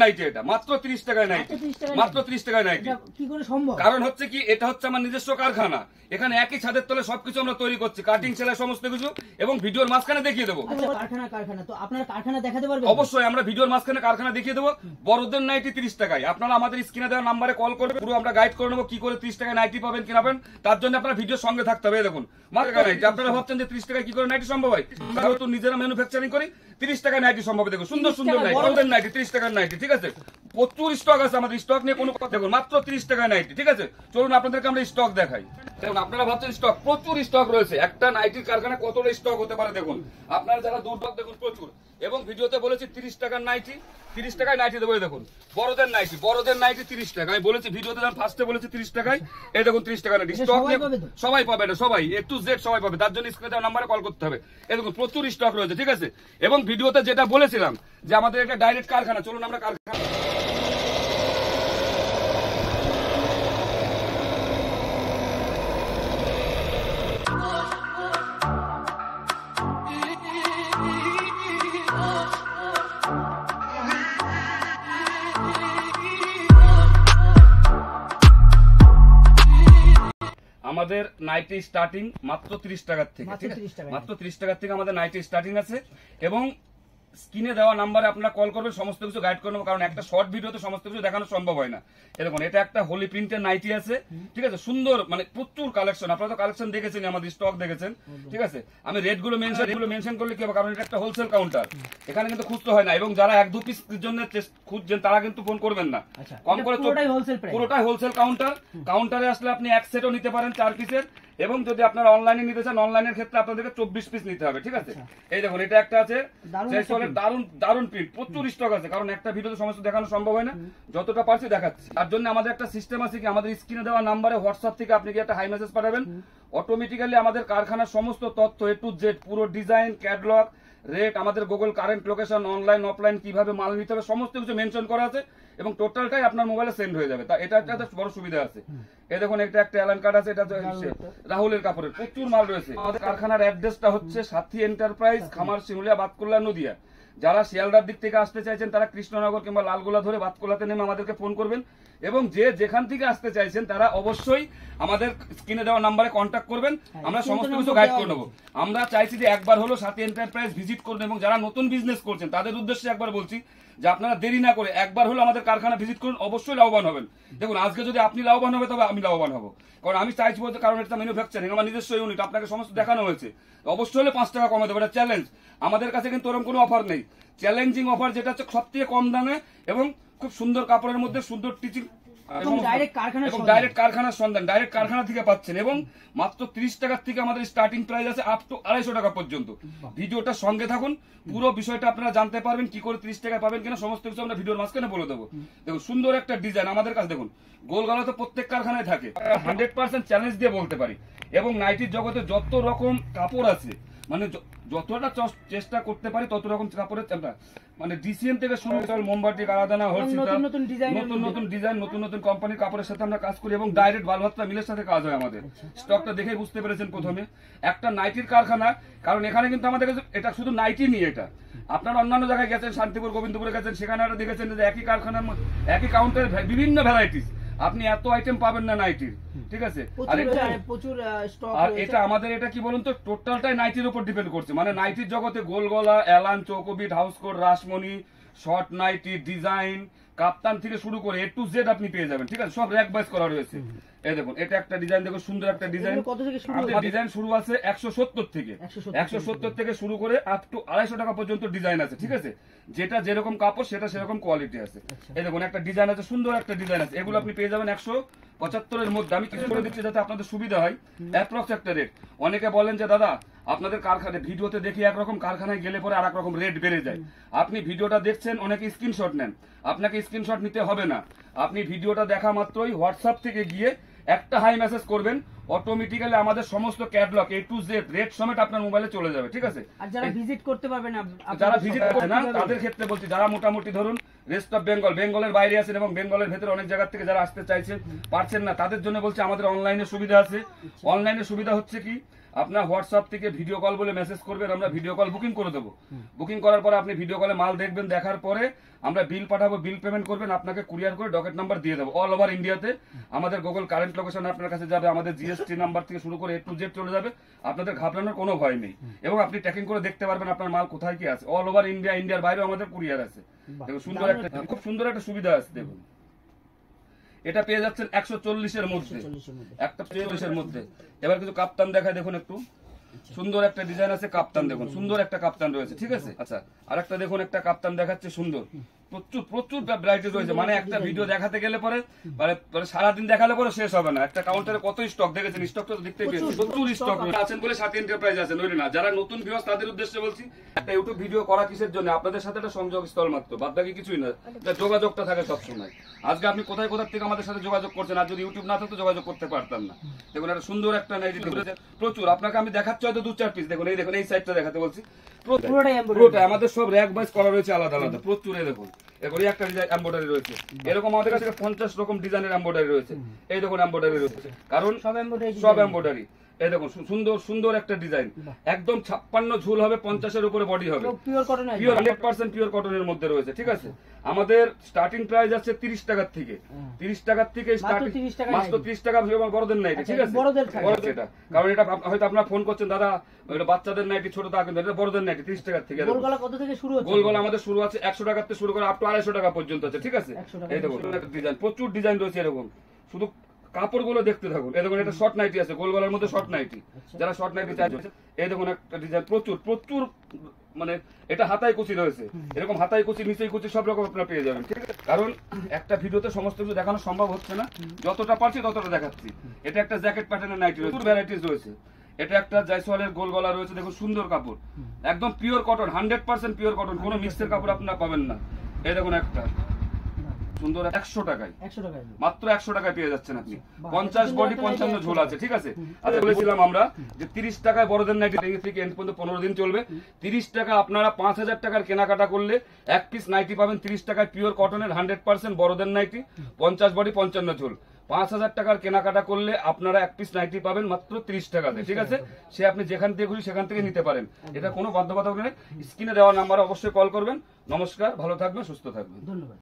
Nightie এটা মাত্র 30 টাকায় নাইটি, মাত্র 30 টাকায় নাইটি। কি করে সম্ভব? কারণ হচ্ছে কি, এটা হচ্ছে আমার নিজস্ব কারখানা। এখানে একই ছাদের তলে সবকিছু আমরা তৈরি করছি, কাটিং সেলাই সমস্ত কিছু, এবং ভিডিওর মাঝখানে দেখিয়ে দেবো। কারখানা তো আপনার কারখানা দেখাতে পারবেন? অবশ্যই, আমরা ভিডিওর মাঝখানে কারখানা দেখিয়ে দেবো। বড়দের নাইটি 30 টাকায়। আপনারা আমাদের স্ক্রিনে দেওয়া নাম্বারে কল করে পুরো আমরা গাইড করে নেবো কি করে 30 টাকায় নাইটি পাবেন, কিনাবেন। তার জন্য আপনার ভিডিওর সঙ্গে থাকতে হবে। দেখুন মার্কা নাইটি, আপনারা ভাবছেন যে 30 টাকায় কি করে নাইটি সম্ভব হয়? আমরা তো নিজেরা ম্যানুফ্যাকচারিং করি, 30 টাকায় নাইটি সম্ভব। দেখুন সুন্দর সুন্দর নাইটি, বড়দের নাইটি 30 টাকার নাইটি, ঠিক আছে। প্রচুর স্টক আছে আমাদের, স্টক নিয়ে কোনো কথা। দেখুন মাত্র 30 টাকায় নাইটি, ঠিক আছে। চলুন আপনাদেরকে আমরা স্টক দেখাই। দেখুন আপনারা ভাবছেন স্টক, প্রচুর স্টক রয়েছে। একটা নাইটির কারখানা কতটা স্টক হতে পারে দেখুন। আপনারা যারা দূর দেখুন প্রচুর। এবং ভিডিওতে বলেছি 30 টাকার নাইটি, 30 টাকায় নাইটি দেবো। দেখুন বড়দের নাইটি, বড়দের নাইটি 30 টাকা। আমি বলেছি ভিডিওতে ফার্স্টে বলেছি 30 টাকায়। এই দেখুন 30 টাকা নাইটি স্টক নিয়ে সবাই পাবে, এটা সবাই A to Z সবাই পাবে। তার জন্য স্ক্রিনে দেওয়া নাম্বারে কল করতে হবে। এই দেখুন প্রচুর স্টক রয়েছে, ঠিক আছে। এবং ভিডিওতে যেটা বলেছিলাম যে আমাদের একটা ডাইরেক্ট কারখানা, চলুন আমরা কারখানা। আমাদের নাইটি স্টার্টিং মাত্র 30 টাকার থেকে, মাত্র 30 টাকার থেকে আমাদের নাইটি স্টার্টিং আছে। এবং স্ক্রিনে দেওয়া নাম্বারে আপনারা কল করবেন, সমস্ত কিছু গাইড করে নেবো। কারণ একটা শর্ট ভিডিওতে সমস্ত কিছু দেখানো সম্ভব হয় না। দেখুন এটা একটা হোলি প্রিন্টের নাইটি আছে, ঠিক আছে। সুন্দর, মানে প্রচুর কালেকশন। আপনারা তো কালেকশন দেখেছেন, আমাদের স্টক দেখেছেন, ঠিক আছে। আমি রেট গুলো মেনশন করলে কি হবে, কারণ এটা একটা হোলসেল কাউন্টার, এখানে কিন্তু খুচরো হয় না। এবং যারা 1-2 পিস জন্য খুঁজছেন তারা কিন্তু ফোন করবেন না, কম করে। পুরোটাই হোলসেল কাউন্টার। কাউন্টারে আসলে আপনি এক সেটও নিতে পারেন 4 পিসের। এবং যদি আপনারা অনলাইনে নিতে চান, অনলাইনের ক্ষেত্রে আপনাদেরকে 24 পিস নিতে হবে, ঠিক আছে। এই দেখুন এটা একটা আছে, দারুন প্রিন্ট, প্রচুর স্টক আছে। কারণ একটা ভিডিওতে সমস্ত দেখানো সম্ভব হয় না, যতটা পারছি দেখাচ্ছি। তার জন্য আমাদের একটা সিস্টেম আছে কি, আমাদের স্ক্রিনে দেওয়া নাম্বারে হোয়াটসঅ্যাপ থেকে আপনি কি একটা হাই মেসেজ পাঠাবেন, অটোমেটিক্যালি আমাদের কারখানার সমস্ত তথ্য A to Z, পুরো ডিজাইন, ক্যাটালগ, রেট, আমাদের Google current location, online offline কিভাবে মাল নিতে হবে সমস্ত কিছু মেনশন করা আছে। এবং টোটালটাই আপনার মোবাইলে সেন্ড হয়ে যাবে। তা এটা একটা বড় সুবিধা আছে। এই দেখুন এটা একটা অ্যালান কার্ড আছে, এটা রাহুলের কাপড়ের, প্রচুর মাল রয়েছে। আমাদের কারখানার অ্যাড্রেসটা হচ্ছে সাথী এন্টারপ্রাইজ, খামার, শিমুলিয়া, বাতকুল্লা, নদিয়া। যারা শিয়ালদার দিক থেকে আসতে চাইছেন তারা কৃষ্ণনগর কিংবা লালগোলা ধরে বাতকুল্লাতে নেমে আমাদেরকে ফোন করবেন। এবং যে যেখান থেকে আসতে চাইছেন তারা অবশ্যই আমাদের স্ক্রিনে দেওয়া নাম্বারে কন্ট্যাক্ট করবেন, আমরা সমস্ত কিছু গাইড করে নেবো। আমরা চাইছি যে একবার হলো সাথী এন্টারপ্রাইজ ভিজিট করবেন। এবং যারা নতুন বিজনেস করছেন তাদের উদ্দেশ্যে একবার বলছি যে আপনারা দেরি না করে একবার হলো আমাদের কারখানা ভিজিট করুন, অবশ্যই লাভবান হবেন। দেখুন আজকে যদি আপনি লাভবান হবে তবে আমি লাভবান হবো। কারণ আমি চাইছি বলতে, কারণ এটা ম্যানুফ্যাকচারিং, আমার নিজস্ব ইউনিট, আপনাকে সমস্ত দেখানো হয়েছে। অবশ্যই হলে 5 টাকা কমে দেবো, এটা চ্যালেঞ্জ। আমাদের কাছে কিন্তু ওরকম কোনো অফার নেই। চ্যালেঞ্জিং অফার যেটা হচ্ছে সব থেকে কম দামে এবং খুব সুন্দর কাপড়ের মধ্যে সুন্দর টিচিং, ডাইরেক্ট কারখানার সন্ধান, ডাইরেক্ট কারখানা থেকে পাচ্ছেন। এবং মাত্র 30 টাকার থেকে আমাদের স্টার্টিং প্রাইস আছে আপ টু 250 টাকা পর্যন্ত। ভিডিওটা সঙ্গে থাকুন, পুরো বিষয়টা আপনারা জানতে পারবেন, কি করে 30 টাকা পাবেন কিনা সমস্ত কিছু আমরা ভিডিওর মাঝখানে বলে দেবো। দেখুন সুন্দর একটা ডিজাইন আমাদের কাছে। দেখুন গোলগালা তো প্রত্যেক কারখানায় থাকে, 100% চ্যালেঞ্জ দিয়ে বলতে পারি। এবং নাইটির জগতে যত রকম কাপড় আছে, মানে যতটা চেষ্টা করতে পারি তত রকম কাপড়ের আমরা, মানে ডিসিএম থেকে শুরু করে মোমবাতি, কারাদানা, হরসিতা, নতুন ডিজাইন, নতুন নতুন কোম্পানির কাপড়ের সাথে আমরা কাজ করি। এবং ডাইরেক্ট বালভাত্রা মিলের সাথে কাজ হয় আমাদের। স্টকটা দেখে বুঝতে পেরেছেন প্রথমে একটা নাইটির কারখানা। কারণ এখানে কিন্তু আমাদের কাছে এটা শুধু নাইটি নিয়ে, এটা আপনারা অন্যান্য জায়গায় গেছেন, শান্তিপুর, গোবিন্দপুরে গেছেন, সেখানে দেখেছেন যে একই কারখানার একই কাউন্টারে বিভিন্ন ভ্যারাইটিস, আপনি এত আইটেম পাবেন না নাইটির, ঠিক আছে। আর এটা আমাদের এটা কি বলুন তো, টোটালটাই নাইটির উপর ডিপেন্ড করছে। মানে নাইটির জগতে গোলগলা, অ্যালান, চৌকোবিট, housecoat, Rashmoni, short nightie, design, kaftan থেকে শুরু করে A to Z আপনি পেয়ে যাবেন, ঠিক আছে। সব র‍্যাক বাইজ করা রয়েছে। এই দেখুন এটা একটা ডিজাইন, দেখুন সুন্দর একটা ডিজাইন। আমাদের ডিজাইন শুরু আছে 170 থেকে, 170 থেকে শুরু করে আপ টু 250 টাকা পর্যন্ত ডিজাইন আছে, ঠিক আছে। যেটা যেরকম কাপড় সেটা সেরকম কোয়ালিটি আছে। এই দেখুন একটা ডিজাইন আছে, সুন্দর একটা ডিজাইন আছে। এগুলো আপনি পেয়ে যাবেন 175 এর মধ্যে। আমি কিছু করে দিচ্ছি যাতে আপনাদের সুবিধা হয়, অ্যাপ্রক্স একটা রেট। অনেকে বলেন যে দাদা আপনাদের কারখানায় ভিডিওতে দেখি একরকম, কারখানায় গেলে পরে আর এক রকম রেট বেড়ে যায়। আপনি ভিডিওটা দেখছেন, অনেকে স্ক্রিনশট নেন, আপনাকে স্ক্রিনশট নিতে হবে না। আপনি ভিডিওটা দেখা মাত্রই হোয়াটসঅ্যাপ থেকে গিয়ে একটা হাই মেসেজ করবেন, অটোমেটিক্যালি আমাদের সমস্ত catalogue A to Z rate সমেত আপনার মোবাইলে চলে যাবে, ঠিক আছে। আর যারা ভিজিট করতে পারবে না, যারা ভিজিট করবে না তাদের ক্ষেত্রে বলছি, যারা মোটামুটি ধরুন রেস্ট অফ বেঙ্গলের বাইরে আছেন এবং বেঙ্গলের ভেতরে অনেক জায়গা থেকে যারা আসতে চাইছেন, পারছেন না, তাদের জন্য বলছি আমাদের অনলাইনে সুবিধা আছে। অনলাইনে সুবিধা হচ্ছে কি, আপনার হোয়াটসঅ্যাপ থেকে ভিডিও কল বলে মেসেজ করবেন, আমরা ভিডিও কল বুকিং করে দেবো। বুকিং করার পরে আপনি ভিডিও কলে মাল দেখবেন, দেখার পরে আমরা বিল পাঠাবো, বিল পেমেন্ট করবেন, আপনাকে কুরিয়ার করে ডকেট নাম্বার দিয়ে দেবো। অল ওভার ইন্ডিয়াতে আমাদের গুগল কারেন্ট লোকেশন আপনার কাছে যাবে, আমাদের জিএসটি নাম্বার থেকে শুরু করে A to Z চলে যাবে, আপনাদের ঘাবড়ানোর কোনো ভয় নেই। এবং আপনি ট্র্যাকিং করে দেখতে পারবেন আপনার মাল কোথায় কি আছে। অল ওভার ইন্ডিয়া, ইন্ডিয়ার বাইরেও আমাদের কুরিয়ার আছে। দেখুন সুন্দর একটা, খুব সুন্দর একটা সুবিধা আছে। দেখুন এটা পেয়ে যাচ্ছেন 140-এর মধ্যে, 140-এর মধ্যে। এবার কিছু কাপ্তান দেখায়, দেখুন একটু সুন্দর একটা ডিজাইন আছে, কাপ্তান দেখুন, সুন্দর একটা কাপ্তান রয়েছে, ঠিক আছে। আচ্ছা, আর একটা দেখুন, একটা কাপ্তান দেখাচ্ছে সুন্দর, প্রচুর প্রচুর ভ্যারাইটি রয়েছে। মানে একটা ভিডিও দেখাতে গেলে পরে মানে সারাদিন দেখালে পরে শেষ হবে না। একটা কাউন্টারে কত স্টক দেখেছেন, স্টকটা তো দেখতেই পেয়েছেন, প্রচুর স্টক আছেন বলে সাথী এন্টারপ্রাইজ আছেন, ওই না। যারা নতুন ভিউয়ার্স তাদের উদ্দেশ্যে বলছি, একটা ইউটিউব ভিডিও করা কিসের জন্য, আপনাদের সাথে একটা সংযোগ স্থল মাত্র, বাদ বাকি কিছুই না। যোগাযোগটা থাকে সবসময়। আজকে আপনি কোথায় কোথা থেকে আমাদের সাথে যোগাযোগ করছেন, আর যদি ইউটিউব না থাকতো যোগাযোগ করতে পারতাম না। দেখুন একটা সুন্দর একটা নাইটি প্রচুর, আপনাকে আমি দেখাচ্ছি হয়তো 2-4 পিস। দেখুন এই দেখুন, এই সাইডটা দেখাতে বলছি, পুরোটা আমাদের সব র‍্যাক ওয়াইজ করা রয়েছে আলাদা আলাদা, প্রচুর। এই দেখুন এরপরে একটা ডিজাইন এমব্রয়ডারি রয়েছে, এরকম আমাদের কাছে 50 রকম ডিজাইনের এমব্রয়ডারি রয়েছে। এই দেখুন এমব্রয়ডারি রয়েছে, কারণ সব এমব্রয়ডারি। এই দেখুন সুন্দর সুন্দর একটা ডিজাইন, একদম 56 ঝুল হবে, 50-এর উপরে বডি হবে, পিওর 100% পিওর কটনের মধ্যে রয়েছে, ঠিক আছে। আমাদের স্টার্টিং প্রাইস আছে 30 টাকার থেকে, 30 টাকার থেকে স্টার্টিং, মাত্র 30 টাকা বড়দের নাইটি, ঠিক আছে। বড়দের এটা, কারণ এটা হয়তো আপনারা ফোন করছেন দাদা এটা বাচ্চাদের নাইটি ছোট, তা কিন্তু এটা বড়দের নাইটি 30 টাকার থেকে। গোলগলা কত থেকে শুরু হচ্ছে? গোলগলা আমাদের শুরু আছে 100 টাকা থেকে শুরু করে আপ টু 250 টাকা পর্যন্ত আছে, ঠিক আছে। এই দেখুন একটা ডিজাইন, প্রচুর ডিজাইন রয়েছে এরকম, শুধু কাপড়গুলো দেখতে থাকুন। এই দেখুন এটা শর্ট নাইটি আছে, গোলগলার মধ্যে শর্ট নাইটি, যারা শর্ট নাইটি চাইছে। এই দেখুন একটা ডিজাইন, প্রচুর প্রচুর, মানে এটা হাতায় কুচি রয়েছে, এরকম হাতায় কুচি, নিচেই কুচি, সব রকম আপনারা পেয়ে যাবেন, ঠিক আছে। কারণ একটা ভিডিওতে সমস্ত কিছু দেখানো সম্ভব হচ্ছে না, যতটা পারছি ততটা দেখাচ্ছি। এটা একটা জ্যাকেট প্যাটার্নের নাইটি রয়েছে, প্রচুর ভ্যারাইটিস রয়েছে। এটা একটা জয়সওয়ালের গোল গলা রয়েছে, দেখুন সুন্দর কাপড়, একদম পিওর কটন, 100% পিওর কটন, কোনো মিক্সের কাপড় আপনারা পাবেন না। এই দেখুন একটা সুন্দর 100 টাকায়, মাত্র 100 টাকায় পেয়ে যাচ্ছেন আপনি। 50 বডি 55 ঝোল আছে, ঠিক আছে। আচ্ছা বলেছিলাম আমরা যে 30 টাকায় বড়দের নাইটি থেকে এন্ড পর্যন্ত 15 দিন চলবে। 30 টাকা আপনারা 5000 টাকার কেনাকাটা করলে এক পিস নাইটি পাবেন 30 টাকায়, পিওর কটনের 100% বড়দের নাইটি, 50 বডি 55 ঝোল। 5000 টাকার কেনাকাটা করলে আপনারা এক পিস নাইটি পাবেন মাত্র 30 টাকাতে, ঠিক আছে। সে আপনি যেখান থেকে খুশি সেখান থেকে নিতে পারেন, এটা কোনো বাধ্যবাধকতা নেই। স্ক্রিনে দেওয়া নাম্বারে অবশ্যই কল করবেন। নমস্কার, ভালো থাকবেন, সুস্থ থাকবেন, ধন্যবাদ।